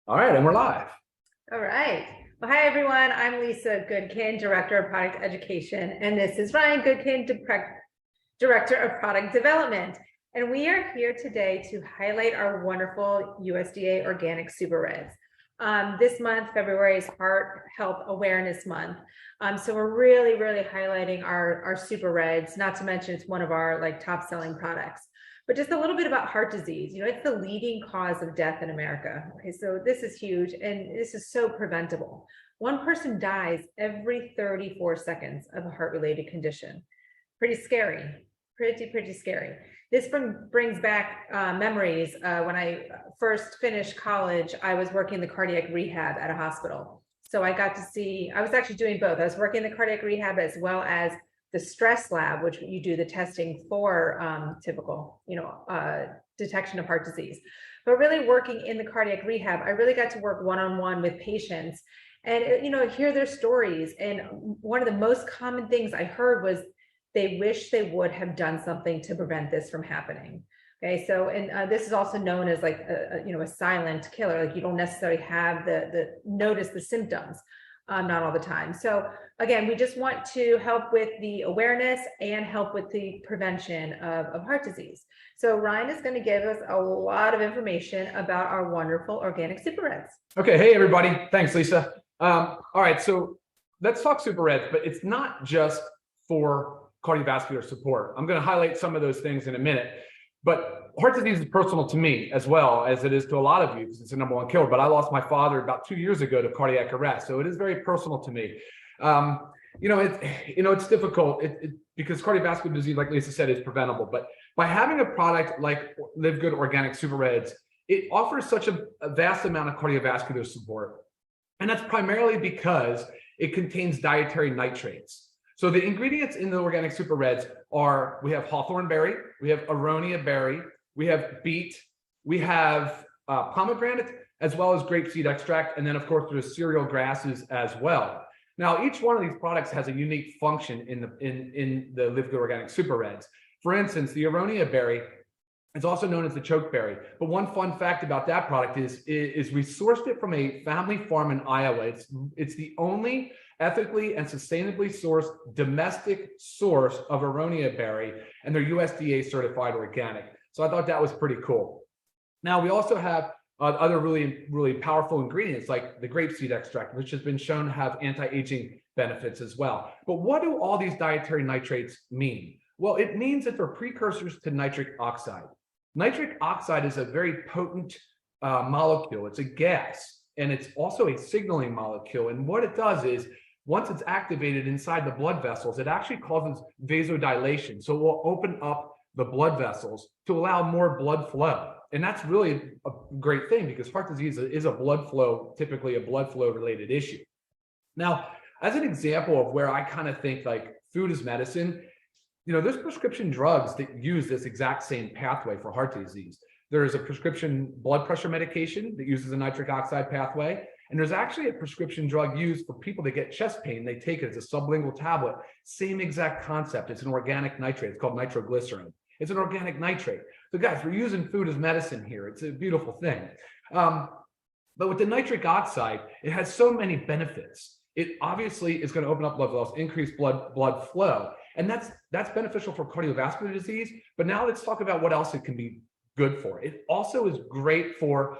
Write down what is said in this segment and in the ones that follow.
All right, and we're live. All right. Well, hi, everyone. I'm Lisa Goodkin, Director of Product Education, and this is Ryan Goodkin, Director of Product Development. And we are here today to highlight our wonderful USDA Organic Super Reds. This month, February, is Heart Health Awareness Month. So we're really highlighting our Super Reds, not to mention it's one of our top selling products. But just a little bit about heart disease. It's the leading cause of death in America. Okay, so this is huge, and this is so preventable. One person dies every 34 seconds of a heart-related condition. Pretty scary, pretty scary. This brings back memories. When I first finished college, I was working the cardiac rehab at a hospital. So I got to see, I was actually doing both. I was working the cardiac rehab as well as the stress lab, which you do the testing for typical, detection of heart disease. But really working in the cardiac rehab, I really got to work one-on-one with patients and, hear their stories. And one of the most common things I heard was they wish they would have done something to prevent this from happening. Okay, so, and this is also known as a silent killer. Like you don't necessarily have notice the symptoms. Not all the time. So again, we just want to help with the awareness and help with the prevention of heart disease. So Ryan is going to give us a lot of information about our wonderful organic Super Reds. Okay, hey everybody. Thanks, Lisa. All right, so let's talk Super Reds, but it's not just for cardiovascular support. I'm going to highlight some of those things in a minute, but heart disease is personal to me as well as it is to a lot of you because it's the #1 killer. But I lost my father about 2 years ago to cardiac arrest, so it is very personal to me. It's difficult because cardiovascular disease, like Lisa said, is preventable. But by having a product like LiveGood Organic Super Reds, it offers such a vast amount of cardiovascular support, and that's primarily because it contains dietary nitrates. So the ingredients in the Organic Super Reds are, we have hawthorn berry, we have aronia berry, we have beet, we have pomegranate, as well as grapeseed extract, and then of course there's cereal grasses as well. Now, each one of these products has a unique function in the LiveGood Organic Super Reds. For instance, the aronia berry is also known as the chokeberry. But one fun fact about that product is we sourced it from a family farm in Iowa. It's the only ethically and sustainably sourced domestic source of aronia berry, and they're USDA certified organic. So I thought that was pretty cool. Now, we also have other really powerful ingredients like the grapeseed extract, which has been shown to have anti-aging benefits as well. But what do all these dietary nitrates mean? Well, it means that they're precursors to nitric oxide. Nitric oxide is a very potent molecule. It's a gas, and it's also a signaling molecule. And what it does is, once it's activated inside the blood vessels, it actually causes vasodilation. So it will open up the blood vessels to allow more blood flow. And that's really a great thing because heart disease is typically a blood flow related issue. Now, as an example of where I kind of think like food is medicine, there's prescription drugs that use this exact same pathway for heart disease. There's a prescription blood pressure medication that uses a nitric oxide pathway. And there's actually a prescription drug used for people that get chest pain. They take it as a sublingual tablet. Same exact concept. It's an organic nitrate. It's called nitroglycerin. It's an organic nitrate. So guys, we're using food as medicine here. It's a beautiful thing. But with the nitric oxide, it has so many benefits. It obviously is going to open up blood vessels, increase blood flow. And that's beneficial for cardiovascular disease. But now let's talk about what else it can be good for. It also is great for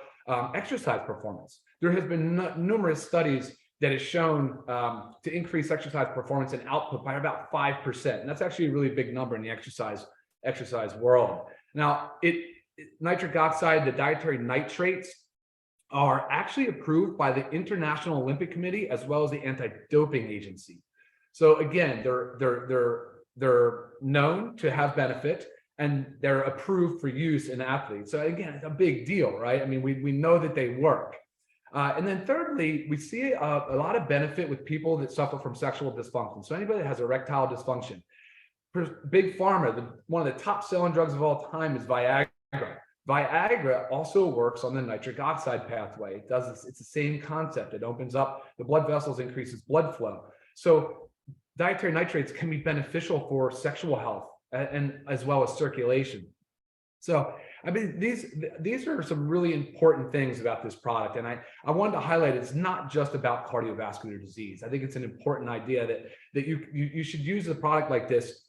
exercise performance. There has been numerous studies that have shown to increase exercise performance and output by about 5%. And that's actually a really big number in the exercise world. Now, nitric oxide, the dietary nitrates, are actually approved by the International Olympic Committee as well as the Anti-Doping Agency. So again, they're known to have benefit, and they're approved for use in athletes. So again, it's a big deal, right? I mean, we know that they work. And then thirdly, we see a lot of benefit with people that suffer from sexual dysfunction. So anybody that has erectile dysfunction, Big Pharma, one of the top selling drugs of all time is Viagra. Viagra also works on the nitric oxide pathway. It's the same concept. It opens up the blood vessels, increases blood flow. So dietary nitrates can be beneficial for sexual health and as well as circulation. So I mean, these are some really important things about this product. And I wanted to highlight it's not just about cardiovascular disease. I think it's an important idea that you should use a product like this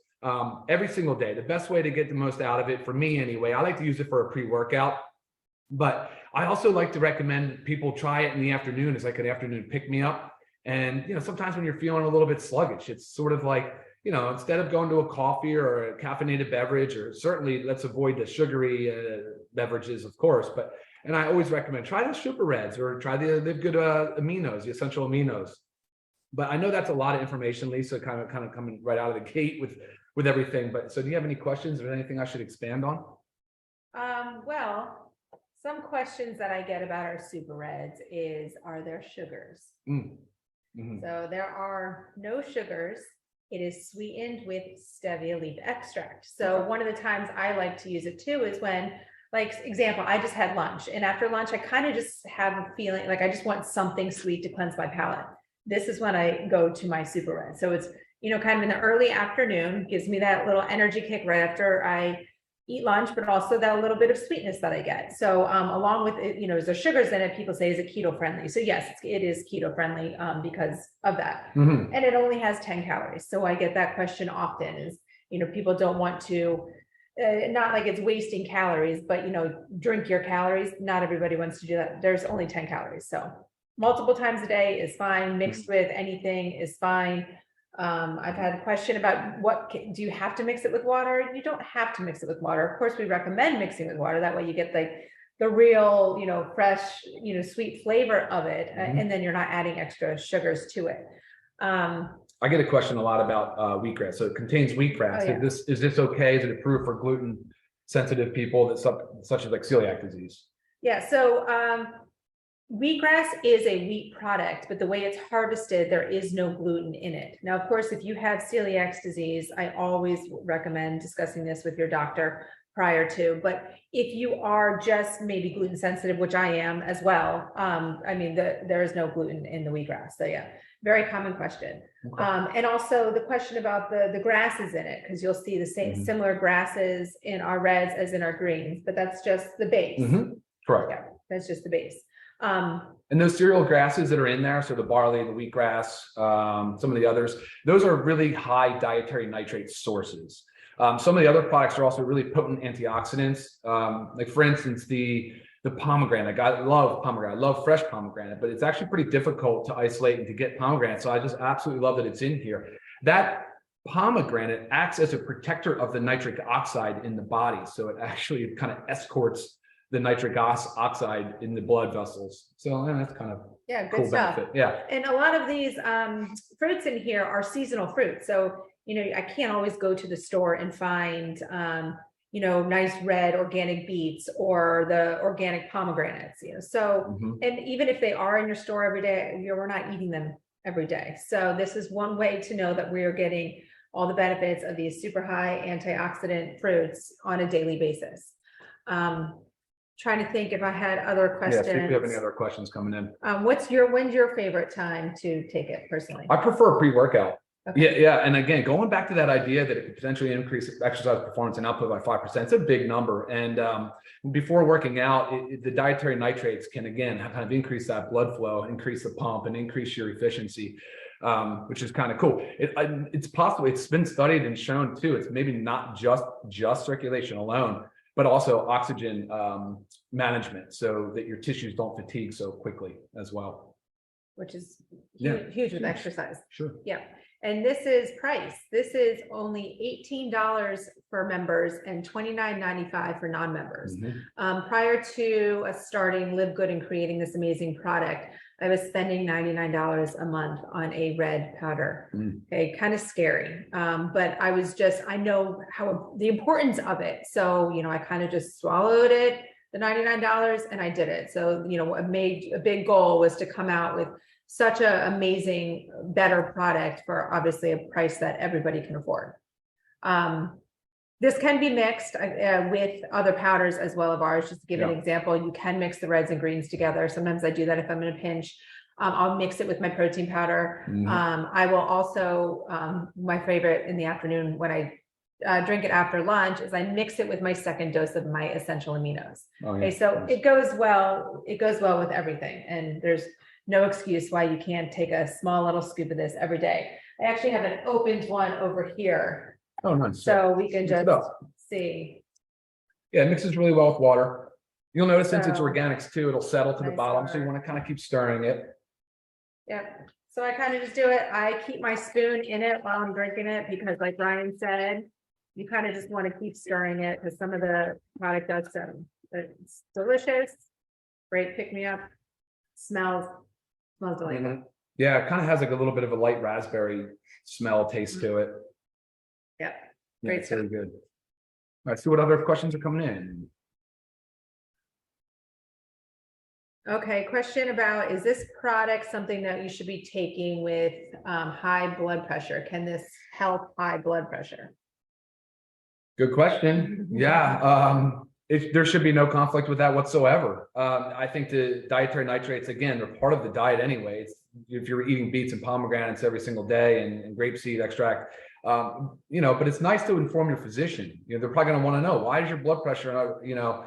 every single day. The best way to get the most out of it, for me anyway, I like to use it for a pre-workout. But I also like to recommend people try it in the afternoon as like an afternoon pick-me-up. And, sometimes when you're feeling a little bit sluggish, it's sort of like, instead of going to a coffee or a caffeinated beverage, or certainly let's avoid the sugary beverages, of course. And I always recommend try the Super Reds or try the LiveGood aminos, the essential aminos. But I know that's a lot of information, Lisa, kind of coming right out of the gate with everything. But so do you have any questions or anything I should expand on? Well, some questions that I get about our Super Reds is, are there sugars? Mm-hmm. So there are no sugars. It is sweetened with stevia leaf extract. So one of the times I like to use it too is when, like, example, I just had lunch, and after lunch, I kind of just have a feeling like I just want something sweet to cleanse my palate. This is when I go to my Super Red. So it's, kind of in the early afternoon, gives me that little energy kick right after I eat lunch, but also that little bit of sweetness that I get. So along with it, is there sugars in it? People say, is it keto friendly? So yes, it is keto friendly because of that. Mm-hmm. And it only has 10 calories. So I get that question often is, people don't want to, not like it's wasting calories, but, drink your calories. Not everybody wants to do that. There's only 10 calories. So multiple times a day is fine. Mixed with anything is fine. I've had a question about do you have to mix it with water? You don't have to mix it with water. Of course, we recommend mixing with water. That way you get the real, fresh, sweet flavor of it. And then you're not adding extra sugars to it. I get a question a lot about wheatgrass. So it contains wheatgrass. Oh, yeah. Is this okay? Is it approved for gluten sensitive people such as like celiac disease? Yeah. So wheatgrass is a wheat product, but the way it's harvested, there is no gluten in it. Now, of course, if you have celiac disease, I always recommend discussing this with your doctor prior to, but if you are just maybe gluten sensitive, which I am as well, there is no gluten in the wheatgrass. So yeah, very common question. Okay. And also the question about the grasses in it, because you'll see the same similar grasses in our reds as in our greens, but that's just the base. Correct. Yeah, that's just the base. And those cereal grasses that are in there, so the barley, the wheatgrass, some of the others, those are really high dietary nitrate sources. Some of the other products are also really potent antioxidants. Like for instance, the pomegranate. I love pomegranate. I love fresh pomegranate, but it's actually pretty difficult to isolate and to get pomegranate. So I just absolutely love that it's in here. That pomegranate acts as a protector of the nitric oxide in the body. So it actually kind of escorts the nitric oxide in the blood vessels. So that's kind of good cool stuff. benefit. Yeah. And a lot of these fruits in here are seasonal fruits. So, I can't always go to the store and find, nice red organic beets or the organic pomegranates, So, and even if they are in your store every day, we're not eating them every day. So this is one way to know that we are getting all the benefits of these super high antioxidant fruits on a daily basis. Trying to think if I had other questions. Yeah, see if we have any other questions coming in. When's your favorite time to take it personally? I prefer pre-workout. Okay. Yeah. And again, going back to that idea that it could potentially increase exercise performance and output by 5%, it's a big number. And before working out, the dietary nitrates can, again, kind of increase that blood flow, increase the pump, and increase your efficiency, which is kind of cool. It's possible, it's been studied and shown too. It's maybe not just circulation alone, but also oxygen management so that your tissues don't fatigue so quickly as well. Which is huge with exercise. Sure. Yeah. And this is price. This is only $18 for members and $29.95 for non-members. Prior to us starting LiveGood and creating this amazing product, I was spending $99 a month on a red powder. Okay, kind of scary. But I know the importance of it. So, I kind of just swallowed it, the $99, and I did it. So, a big goal was to come out with such an amazing, better product for obviously a price that everybody can afford. This can be mixed with other powders as well of ours. Just to give an example, you can mix the reds and greens together. Sometimes I do that if I'm in a pinch. I'll mix it with my protein powder. I will also, my favorite in the afternoon when I drink it after lunch is I mix it with my second dose of my essential aminos. Oh, yeah. Okay, so it goes well with everything, and there's no excuse why you can't take a small little scoop of this every day. I actually have an opened one over here, Oh, nice. so we can Mix it just up. see. Yeah, it mixes really well with water. You'll notice since it's So- organics too, it'll settle to the Nice bottom, so you stir. want to kind of keep stirring it. Yep. So I kind of just do it. I keep my spoon in it while I'm drinking it because like Ryan said, you kind of just want to keep stirring it because some of the product does so. It's delicious. Great pick me up. Smells delightful. Mhm. Yeah, it kind of has like a little bit of a light raspberry smell taste to it. Yep. Yeah, Great it's really good. All right, see what other questions are coming in. Okay, question about, is this product something that you should be taking with high blood pressure? Can this help high blood pressure? Good question. Yeah, there should be no conflict with that whatsoever. I think the dietary nitrates, again, they're part of the diet anyway. It's, if you're eating beets and pomegranates every single day and grapeseed extract, you know, but it's nice to inform your physician. You know, they're probably going to want to know, why is your blood pressure, you know,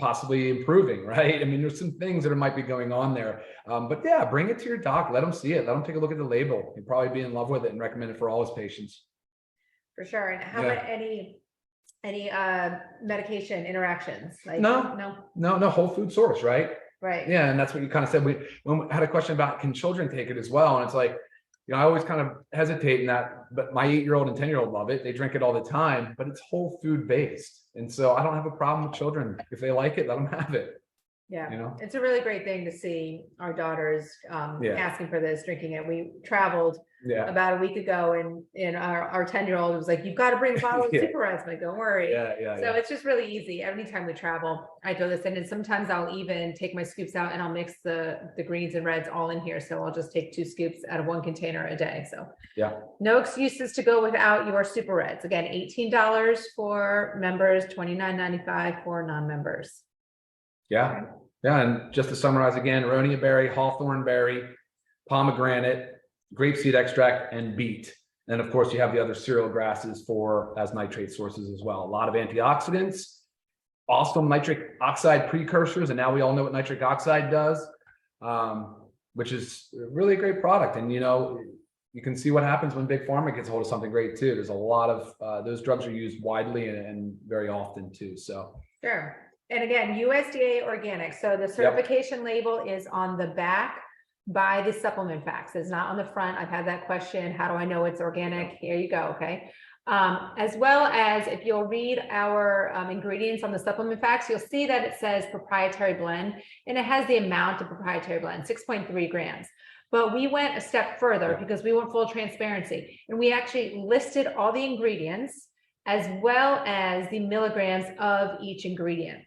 possibly improving, right? I mean, there's some things that might be going on there. But yeah, bring it to your doc, let them see it, let them take a look at the label. He'd probably be in love with it and recommend it for all his patients. For sure. And how Yeah. about any medication interactions? Like No, whole food source, right? Right. Yeah, and that's what you kind of said. We had a question about, can children take it as well? And it's like, you know, I always kind of hesitate in that, but my 8-year-old and 10-year-old love it. They drink it all the time, but it's whole food based. And so I don't have a problem with children. If they like it, let them have it. Yeah, You know? it's a really great thing to see our daughters Yeah. asking for this, drinking it. We traveled Yeah. about a week ago, and our 10-year-old was like, "You've got to bring a bottle of Yeah. Super Reds." I'm like, "Don't worry." Yeah. So it's just really easy. Anytime we travel, I do this, and then sometimes I'll even take my scoops out and I'll mix the greens and reds all in here. So I'll just take 2 scoops out of 1 container a day. So yeah. no excuses to go without your Super Reds. Again, $18 for members, $29.95 for non-members. Yeah. Yeah. And just to summarize again, aronia berry, hawthorn berry, pomegranate, grapeseed extract, and beet. And of course, you have the other cereal grasses as nitrate sources as well. A lot of antioxidants, awesome nitric oxide precursors. And now we all know what nitric oxide does, which is really a great product. And, you know, you can see what happens when Big Pharma gets a hold of something great too. There's a lot of, those drugs are used widely and very often too. So. Sure. And again, USDA organic. So the certification label is on the back by the supplement facts. It's not on the front. I've had that question. How do I know it's organic? Here you go. Okay. As well as if you'll read our ingredients on the supplement facts, you'll see that it says proprietary blend, and it has the amount of proprietary blend, 6.3 grams. But we went a step further because we want full transparency, and we actually listed all the ingredients as well as the milligrams of each ingredient.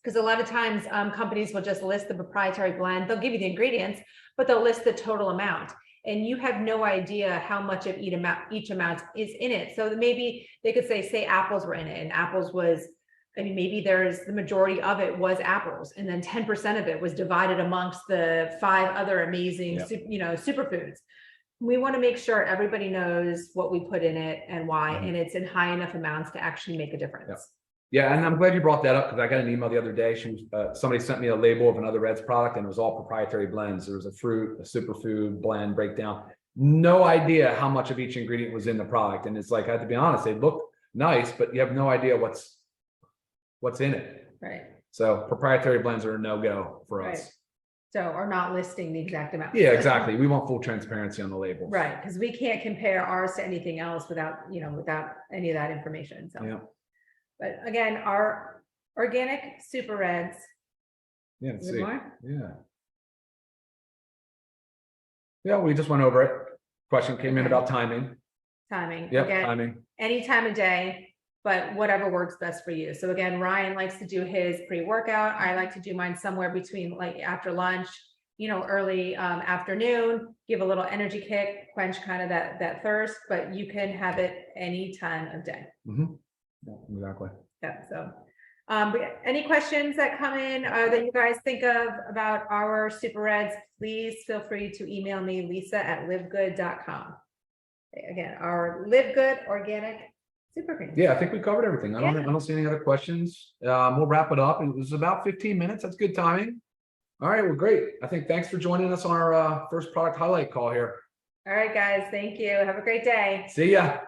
Because a lot of times companies will just list the proprietary blend. They'll give you the ingredients, but they'll list the total amount. And you have no idea how much of each amount is in it. So maybe they could say apples were in it, and apples was, I mean, maybe the majority of it was apples, and then 10% of it was divided amongst the 5 other amazing, superfoods. We want to make sure everybody knows what we put in it and why, and it's in high enough amounts to actually make a difference. Yeah, and I'm glad you brought that up because I got an email the other day. Somebody sent me a label of another Reds product, and it was all proprietary blends. There was a fruit, a superfood blend breakdown. No idea how much of each ingredient was in the product, and it's like, I have to be honest, they look nice, but you have no idea what's in it. Right. So proprietary blends are a no-go for us. So, or not listing the exact amount. Yeah, exactly. We want full transparency on the label. Right, because we can't compare ours to anything else without any of that information. So. Yeah. But again, our organic Super Reds. Yeah, let's Is see. there more? Yeah. Yeah, we just went over it. Question came in about timing. Timing. Yep, Again, timing. any time of day, but whatever works best for you. So again, Ryan likes to do his pre-workout. I like to do mine somewhere between like after lunch, early afternoon, give a little energy kick, quench kind of that thirst, but you can have it any time of day. Mm-hmm. Yeah, exactly. Yeah. So, but any questions that come in that you guys think of about our Super Reds, please feel free to email me, Lisa@livegood.com. Again, our LiveGood Organic super greens. Yeah, I think we covered everything. I don't see any other questions. We'll wrap it up. It was about 15 minutes. That's good timing. All right, well, great. I think thanks for joining us on our first product highlight call here. All right, guys. Thank you. Have a great day. See ya.